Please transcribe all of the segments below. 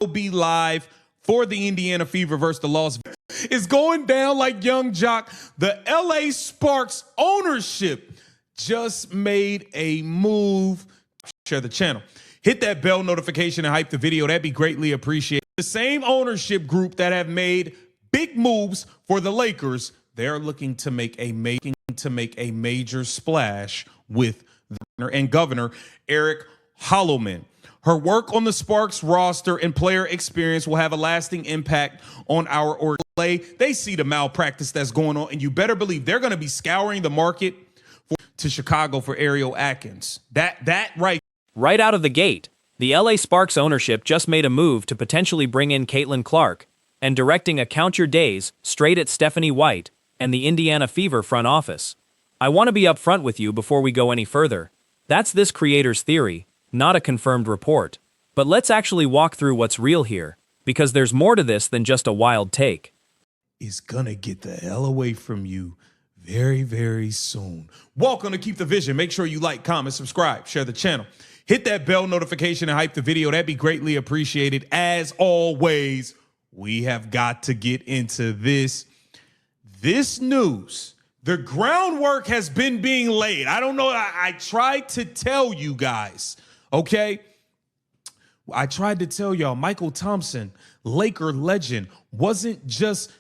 will be live for the Indiana Fever versus the Las Vegas. It's going down like young jock. The LA Sparks ownership just made a move. Share the channel. Hit that bell notification and hype the video. That'd be greatly appreciated. The same ownership group that have made big moves for the Lakers, they're looking to make a major splash with Governor Eric Holloman. Her work on the Sparks roster and player experience will have a lasting impact on our organization. They see the malpractice that's going on, and you better believe they're going to be scouring the market to Chicago for Ariel Atkins. That Right out of the gate, the LA Sparks ownership just made a move to potentially bring in Caitlin Clark and directing a count your days straight at Stephanie White and the Indiana Fever front office. I want to be upfront with you before we go any further. That's this creator's theory, not a confirmed report. But let's actually walk through what's real here, because there's more to this than just a wild take. Is gonna get the hell away from you very, very soon. Welcome to Keep the Vision. Make sure you like, comment, subscribe, share the channel. Hit that bell notification and hype the video. That'd be greatly appreciated. As always, we have got to get into this news. The groundwork has been being laid. I don't know. I tried to tell you guys, okay? I tried to tell y'all Michael Thompson, Laker legend, wasn't just...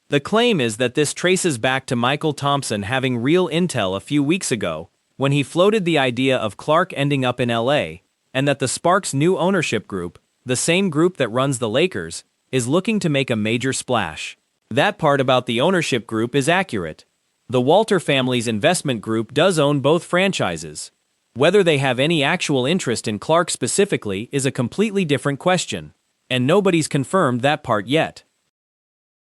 The claim is that this traces back to Michael Thompson having real intel a few weeks ago when he floated the idea of Clark ending up in LA, and that the Sparks' new ownership group, the same group that runs the Lakers, is looking to make a major splash. That part about the ownership group is accurate. The Walter family's investment group does own both franchises. Whether they have any actual interest in Clark specifically is a completely different question, and nobody's confirmed that part yet.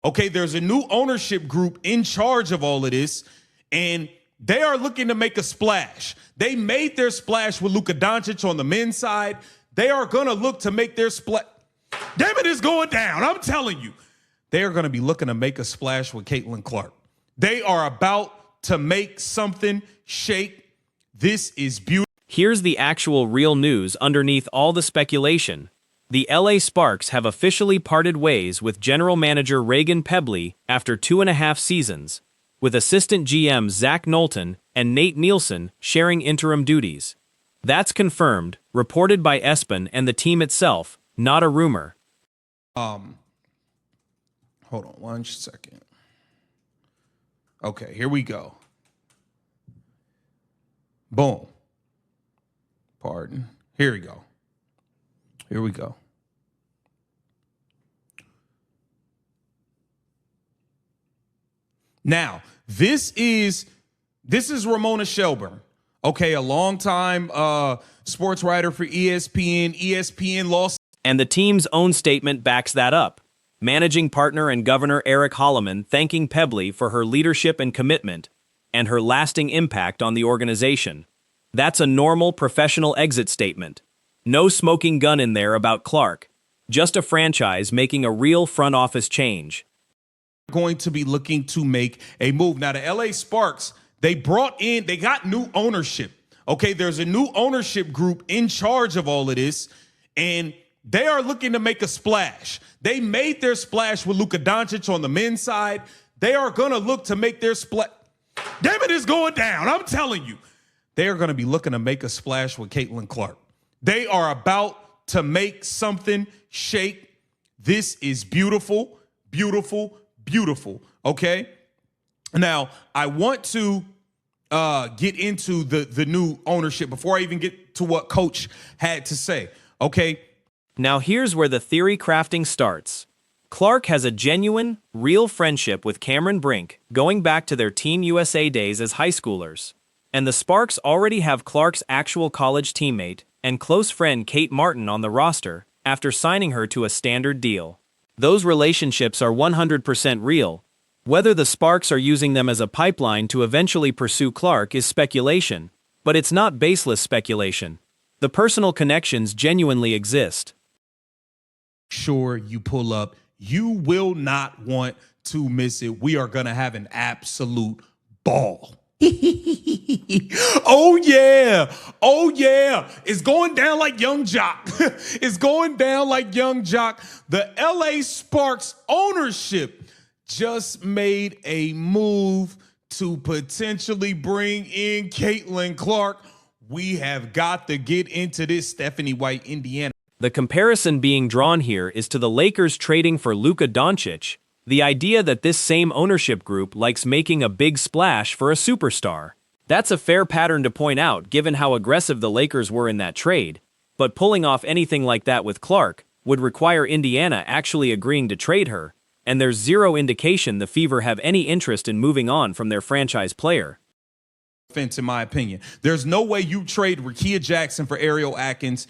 Okay, there's a new ownership group in charge of all of this, and they are looking to make a splash. They made their splash with Luka Doncic on the men's side. They are going to look to make their splash. Damn it, it's going down. I'm telling you. They are going to be looking to make a splash with Caitlin Clark. They are about to make something shake. This is beautiful. Here's the actual real news underneath all the speculation. The LA Sparks have officially parted ways with general manager Reagan Pebley after 2.5 seasons, with assistant GM Zach Knowlton and Nate Nielsen sharing interim duties. That's confirmed, reported by ESPN and the team itself, not a rumor. Hold on 1 second. Okay, here we go. Boom. Pardon. Here we go. Here we go. Now, this is Ramona Shelburne. Okay, a longtime sports writer for ESPN. ESPN lost. And the team's own statement backs that up. Managing partner and Governor Eric Holloman thanking Pebley for her leadership and commitment, and her lasting impact on the organization. That's a normal professional exit statement. No smoking gun in there about Clark. Just a franchise making a real front office change. Going to be looking to make a move. Now, the LA Sparks, they got new ownership. Okay, there's a new ownership group in charge of all of this, and they are looking to make a splash. They made their splash with Luka Doncic on the men's side. They are going to look to make their splash. Damn it, it's going down. I'm telling you. They are going to be looking to make a splash with Caitlin Clark. They are about to make something shake. This is beautiful, beautiful, beautiful. Okay? Now, I want to get into the new ownership before I even get to what Coach had to say. Okay? Now here's where the theory crafting starts. Clark has a genuine, real friendship with Cameron Brink going back to their Team USA days as high schoolers. And the Sparks already have Clark's actual college teammate and close friend Kate Martin on the roster after signing her to a standard deal. Those relationships are 100% real. Whether the Sparks are using them as a pipeline to eventually pursue Clark is speculation, but it's not baseless speculation. The personal connections genuinely exist. Sure, you pull up. You will not want to miss it. We are going to have an absolute ball. Oh yeah. Oh yeah. It's going down like Young Jock. It's going down like Young Jock. The LA Sparks ownership just made a move to potentially bring in Caitlin Clark. We have got to get into this, Stephanie White, Indiana. The comparison being drawn here is to the Lakers trading for Luka Doncic, the idea that this same ownership group likes making a big splash for a superstar. That's a fair pattern to point out given how aggressive the Lakers were in that trade, but pulling off anything like that with Clark would require Indiana actually agreeing to trade her, and there's zero indication the Fever have any interest in moving on from their franchise player. In my opinion, there's no way you trade Rickea Jackson for Ariel Atkins.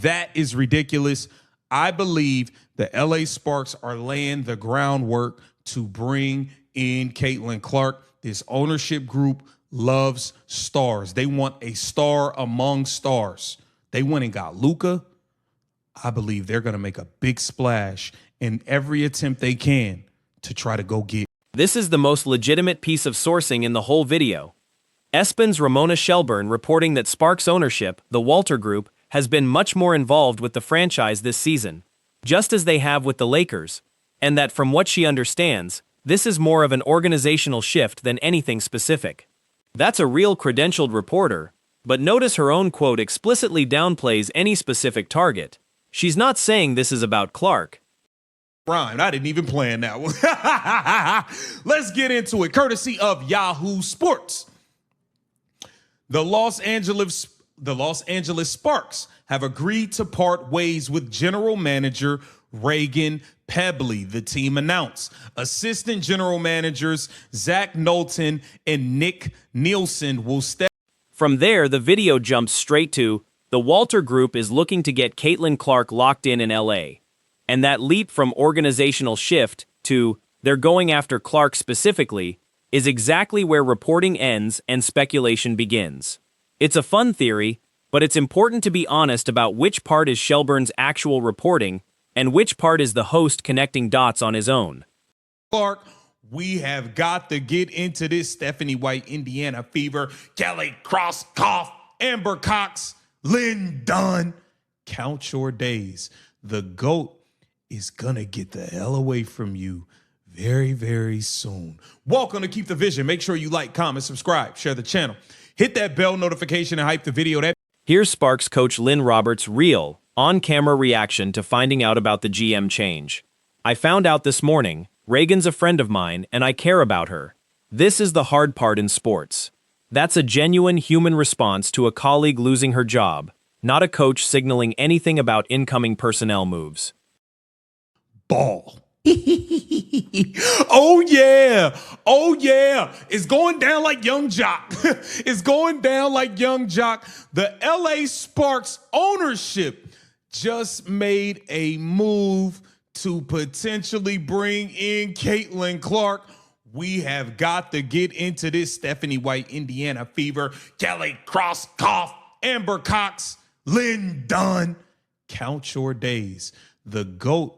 That is ridiculous. I believe the LA Sparks are laying the groundwork to bring in Caitlin Clark. This ownership group loves stars. They want a star among stars. They went and got Luka. I believe they're going to make a big splash in every attempt they can to try to go get. This is the most legitimate piece of sourcing in the whole video. ESPN's Ramona Shelburne reporting that Sparks ownership, the Walter Group, has been much more involved with the franchise this season, just as they have with the Lakers, and that from what she understands, this is more of an organizational shift than anything specific. That's a real credentialed reporter, but notice her own quote explicitly downplays any specific target. She's not saying this is about Clark. Rhyme. I didn't even plan that one. Let's get into it, courtesy of Yahoo Sports. The Los Angeles Sparks have agreed to part ways with general manager Reagan Pebley, the team announced. Assistant general managers Zach Knowlton and Nick Nielsen will step. From there, the video jumps straight to, the Walter Group is looking to get Caitlin Clark locked in LA. And that leap from organizational shift to, they're going after Clark specifically, is exactly where reporting ends and speculation begins. It's a fun theory, but it's important to be honest about which part is Shelburne's actual reporting and which part is the host connecting dots on his own. Clark, we have got to get into this, Stephanie White, Indiana Fever, Kelly Crosskoff, Amber Cox, Lynn Dunn. Count your days. The GOAT is gonna get the hell away from you very, very soon. Welcome to Keep the Vision. Make sure you like, comment, subscribe, share the channel. Hit that bell notification and hype the video. Here's Sparks coach Lynn Roberts' real, on-camera reaction to finding out about the GM change. I found out this morning, Reagan's a friend of mine and I care about her. This is the hard part in sports. That's a genuine human response to a colleague losing her job, not a coach signaling anything about incoming personnel moves. Ball. Oh yeah. Oh yeah. It's going down like Young Jock. It's going down like Young Jock. The LA Sparks ownership just made a move to potentially bring in Caitlin Clark. We have got to get into this, Stephanie White, Indiana Fever, Kelly Crosskoff, Amber Cox, Lynn Dunn. Count your days. The GOAT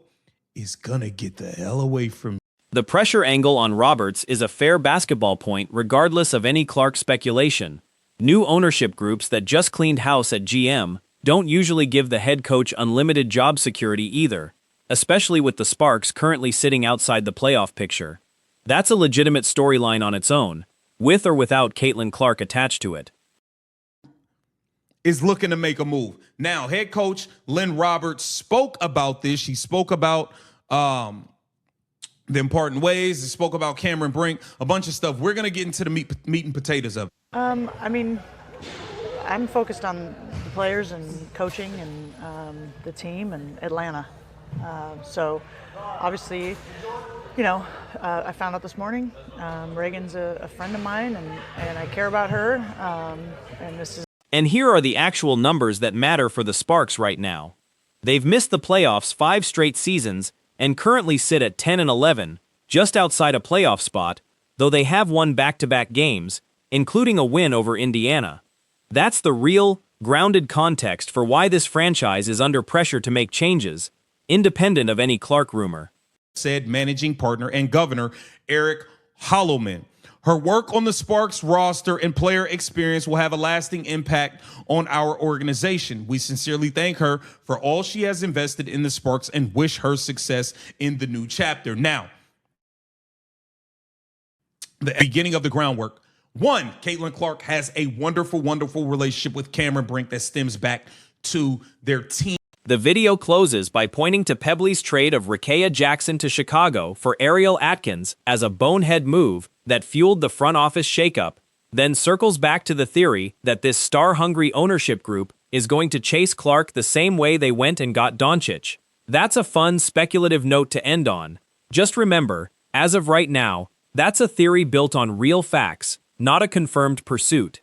is gonna get the hell away from you. The pressure angle on Roberts is a fair basketball point regardless of any Clark speculation. New ownership groups that just cleaned house at GM don't usually give the head coach unlimited job security either, especially with the Sparks currently sitting outside the playoff picture. That's a legitimate storyline on its own, with or without Caitlin Clark attached to it. Is looking to make a move. Now, head coach Lynn Roberts spoke about this. She spoke about the important ways. She spoke about Cameron Brink, a bunch of stuff. We're going to get into the meat and potatoes of it. I mean, I'm focused on the players and coaching and the team and Atlanta. So, obviously, you know, I found out this morning Reagan's a friend of mine and I care about her. And this is. And here are the actual numbers that matter for the Sparks right now. They've missed the playoffs 5 straight seasons and currently sit at 10 and 11, just outside a playoff spot, though they have won back-to-back games, including a win over Indiana. That's the real, grounded context for why this franchise is under pressure to make changes, independent of any Clark rumor. Said managing partner and governor Eric Holloman. Her work on the Sparks roster and player experience will have a lasting impact on our organization. We sincerely thank her for all she has invested in the Sparks and wish her success in the new chapter. Now, the beginning of the groundwork. One, Caitlin Clark has a wonderful, wonderful relationship with Cameron Brink that stems back to their team. The video closes by pointing to Pebbly's trade of Rakea Jackson to Chicago for Ariel Atkins as a bonehead move that fueled the front office shakeup, then circles back to the theory that this star-hungry ownership group is going to chase Clark the same way they went and got Doncic. That's a fun, speculative note to end on. Just remember, as of right now, that's a theory built on real facts, not a confirmed pursuit.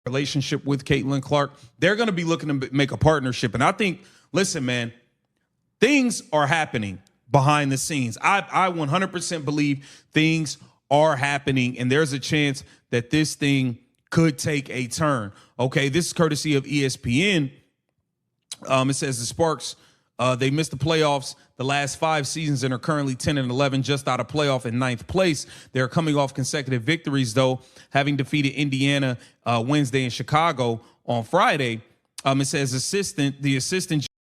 Relationship with Caitlin Clark, they're going to be looking to make a partnership. And I think, listen, man, things are happening behind the scenes. I 100% believe things are happening, and there's a chance that this thing could take a turn. Okay, this is courtesy of ESPN. It says the Sparks, they missed the playoffs the last 5 seasons and are currently 10-11, just out of playoff in 9th place. They're coming off consecutive victories, though, having defeated Indiana Wednesday and Chicago on Friday. It says the assistant